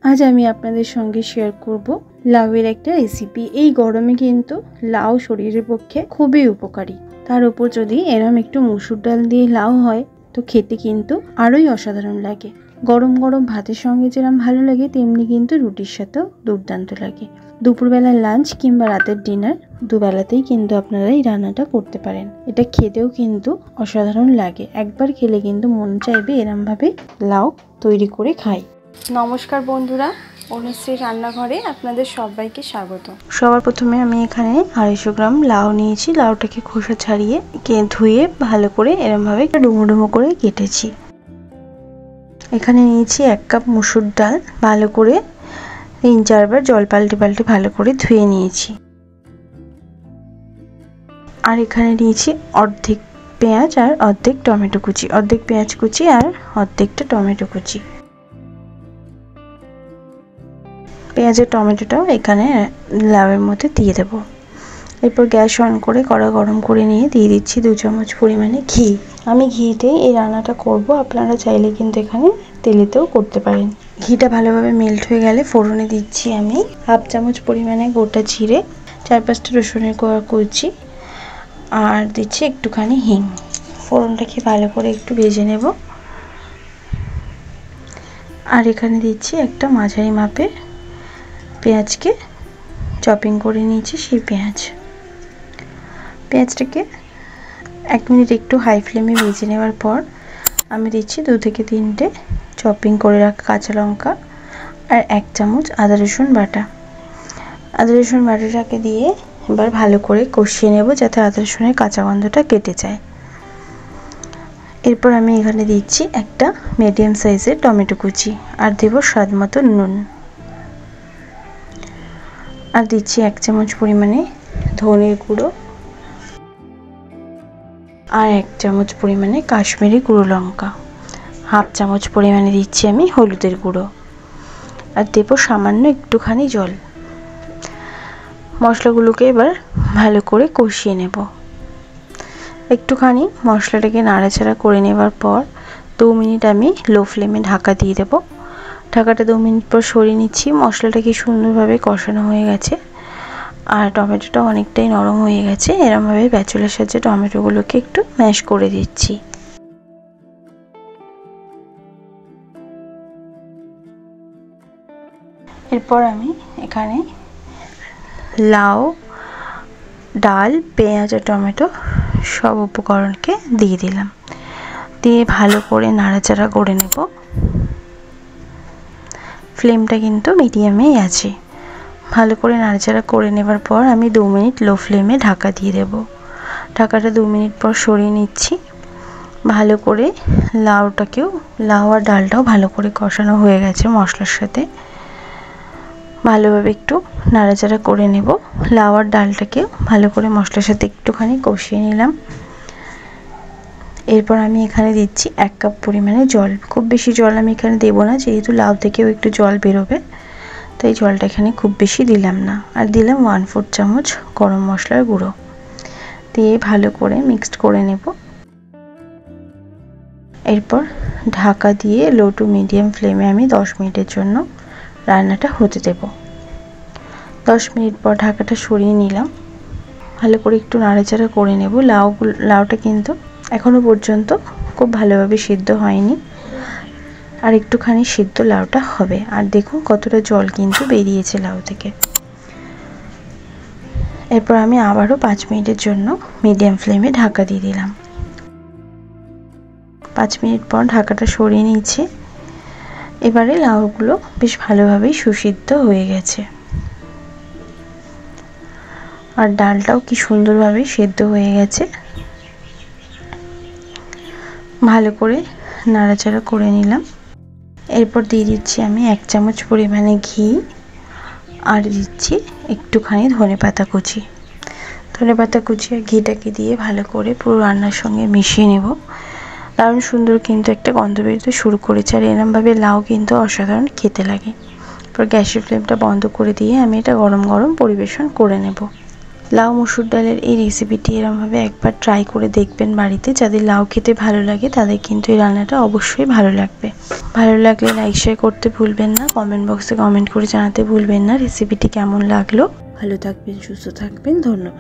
আজ আমি আপনাদের সঙ্গে শেয়ার করব লাউয়ের একটা রেসিপি। এই গরমে কিন্তু লাউ শরীরের পক্ষে খুবই উপকারী। তার উপর যদি এরম একটু মসুর ডাল দিয়ে লাউ হয় তো খেতে কিন্তু আরোই অসাধারণ লাগে। গরম গরম ভাতের সঙ্গে যেরকম ভালো লাগে তেমনি কিন্তু রুটির সাথেও দুর্দান্ত লাগে। দুপুরবেলার লাঞ্চ কিংবা রাতের ডিনার দুবেলাতেই কিন্তু আপনারা এই রান্নাটা করতে পারেন। এটা খেতেও কিন্তু অসাধারণ লাগে। একবার খেলে কিন্তু মন চাইবে এরমভাবে লাউ তৈরি করে খাই। নমস্কার বন্ধুরা, অনুশ্রী রান্নাঘরে আপনাদের সবাইকে স্বাগত। সবার প্রথমে আমি এখানে 250 গ্রাম লাউ নিয়েছি। লাউটাকে খোসা ছাড়িয়ে ধুয়ে ভালো করে এরমভাবে ডুমো ডুমো করে কেটেছি। এখানে নিয়েছি 1 কাপ মসুর ডাল, ভালো করে 3-4 বার জল পাল্টে পাল্টে ভালো করে ধুয়ে নিয়েছি। আর এখানে নিয়েছি অর্ধেক পেঁয়াজ আর অর্ধেক টমেটো কুচি, অর্ধেক পেঁয়াজ কুচি আর অর্ধেকটা টমেটো কুচি। পেঁয়াজ আর টমেটোটাও এখানে লাউয়ের মধ্যে দিয়ে দেবো। এরপর গ্যাস অন করে কড়া গরম করে নিয়ে দিয়ে দিচ্ছি 2 চামচ পরিমাণে ঘি। আমি ঘিতেই এই রান্নাটা করব, আপনারা চাইলে কিন্তু এখানে তেলেতেও করতে পারেন। ঘিটা ভালোভাবে মেল্ট হয়ে গেলে ফোড়নে দিচ্ছি আমি 1/2 চামচ পরিমাণে গোটা জিরে, 4-5টা রসুনের কোয়া কুচি আর দিচ্ছি একটুখানি হিং। ফোড়নটাকে ভালো করে একটু ভেজে নেব। আর এখানে দিচ্ছি একটা মাঝারি মাপের পেঁয়াজকে চপিং করে নিয়েছি। সেই পেঁয়াজটাকে 1 মিনিট একটু হাই ফ্লেমে ভেজে নেওয়ার পর আমি দিচ্ছি 2 থেকে 3টে চপিং করে রাখা কাঁচা লঙ্কা আর 1 চামচ আদা রসুন বাটা। আদা রসুন বাটাটাকে দিয়ে এবার ভালো করে কষিয়ে নেব যাতে আদা রসুনের কাঁচা গন্ধটা কেটে যায়। এরপর আমি এখানে দিচ্ছি একটা মিডিয়াম সাইজের টমেটো কুচি আর দেব স্বাদ মতো নুন। আর দিচ্ছি 1 চামচ পরিমাণে ধনের গুঁড়ো আর 1 চামচ পরিমাণে কাশ্মীরি গুঁড়ো লঙ্কা, 1/2 চামচ পরিমাণে দিচ্ছি আমি হলুদের গুঁড়ো আর দেব সামান্য একটুখানি জল। মশলাগুলোকে এবার ভালো করে কষিয়ে নেব। একটুখানি মশলাটাকে নাড়াচাড়া করে নেবার পর 2 মিনিট আমি লো ফ্লেমে ঢাকা দিয়ে দেব। ঢাকাটা 2 মিনিট পর সরিয়ে নিচ্ছি। মশলাটা কি সুন্দরভাবে কষানো হয়ে গেছে আর টমেটোটা অনেকটাই নরম হয়ে গেছে। এরমভাবে ব্যাচুলার সাহায্যে টমেটোগুলোকে একটু ম্যাশ করে দিচ্ছি। এরপর আমি এখানে লাউ, ডাল, পেঁয়াজ আর টমেটো সব উপকরণকে দিয়ে দিলাম। দিয়ে ভালো করে নাড়াচাড়া করে নেব। ফ্লেমটা কিন্তু মিডিয়ামেই আছে। ভালো করে নাড়াচাড়া করে নেবার পর আমি 2 মিনিট লো ফ্লেমে ঢাকা দিয়ে দেব। ঢাকাটা 2 মিনিট পর সরিয়ে নিচ্ছি। ভালো করে লাউ আর ডালটাও ভালো করে কষানো হয়ে গেছে মশলার সাথে। ভালোভাবে একটু নাড়াচাড়া করে নেব। লাউ আর ডালটাকেও ভালো করে মশলার সাথে একটুখানি কষিয়ে নিলাম। এরপর আমি এখানে দিচ্ছি 1 কাপ পরিমাণে জল। খুব বেশি জল আমি এখানে দেব না, যেহেতু লাউ থেকেও একটু জল বেরোবে, তাই জলটা এখানে খুব বেশি দিলাম না। আর দিলাম 1/4 চামচ গরম মশলার গুঁড়ো। দিয়ে ভালো করে মিক্সড করে নেব। এরপর ঢাকা দিয়ে লো টু মিডিয়াম ফ্লেমে আমি 10 মিনিটের জন্য রান্নাটা হতে দেব। 10 মিনিট পর ঢাকাটা সরিয়ে নিলাম। ভালো করে একটু নাড়াচাড়া করে নেব। লাউটা কিন্তু এখনো পর্যন্ত খুব ভালোভাবে সিদ্ধ হয়নি, আর একটুখানি সিদ্ধ লাউটা হবে। আর দেখুন কতটা জল কিন্তু বেরিয়েছে লাউ থেকে। এরপর আমি আবারও 5 মিনিটের জন্য মিডিয়াম ফ্লেমে ঢাকা দিয়ে দিলাম। 5 মিনিট পর ঢাকাটা সরিয়ে নিয়েছি। এবারে লাউগুলো বেশ ভালোভাবেই সুসিদ্ধ হয়ে গেছে আর ডালটাও কি সুন্দরভাবে সেদ্ধ হয়ে গেছে। ভালো করে নাড়াচাড়া করে নিলাম। এরপর দিয়ে দিচ্ছি আমি 1 চামচ পরিমাণে ঘি আর দিচ্ছি একটুখানি ধনেপাতা কুচি। ধনেপাতা কুচি আর ঘিটাকে দিয়ে ভালো করে পুরো রান্নার সঙ্গে মিশিয়ে নেব। দারুণ সুন্দর কিন্তু একটা গন্ধ বেরোতে শুরু করেছে আর এরমভাবে লাউ কিন্তু অসাধারণ খেতে লাগে। এরপর গ্যাসের ফ্লেমটা বন্ধ করে দিয়ে আমি এটা গরম গরম পরিবেশন করে নেব। লাউ মসুর ডালের এই রেসিপিটি এরমভাবে একবার ট্রাই করে দেখবেন বাড়িতে। যাদের লাউ খেতে ভালো লাগে তাদের কিন্তু এই রান্নাটা অবশ্যই ভালো লাগবে। ভালো লাগলে লাইক শেয়ার করতে ভুলবেন না, কমেন্ট বক্সে কমেন্ট করে জানাতে ভুলবেন না রেসিপিটি কেমন লাগলো। ভালো থাকবেন, সুস্থ থাকবেন, ধন্যবাদ।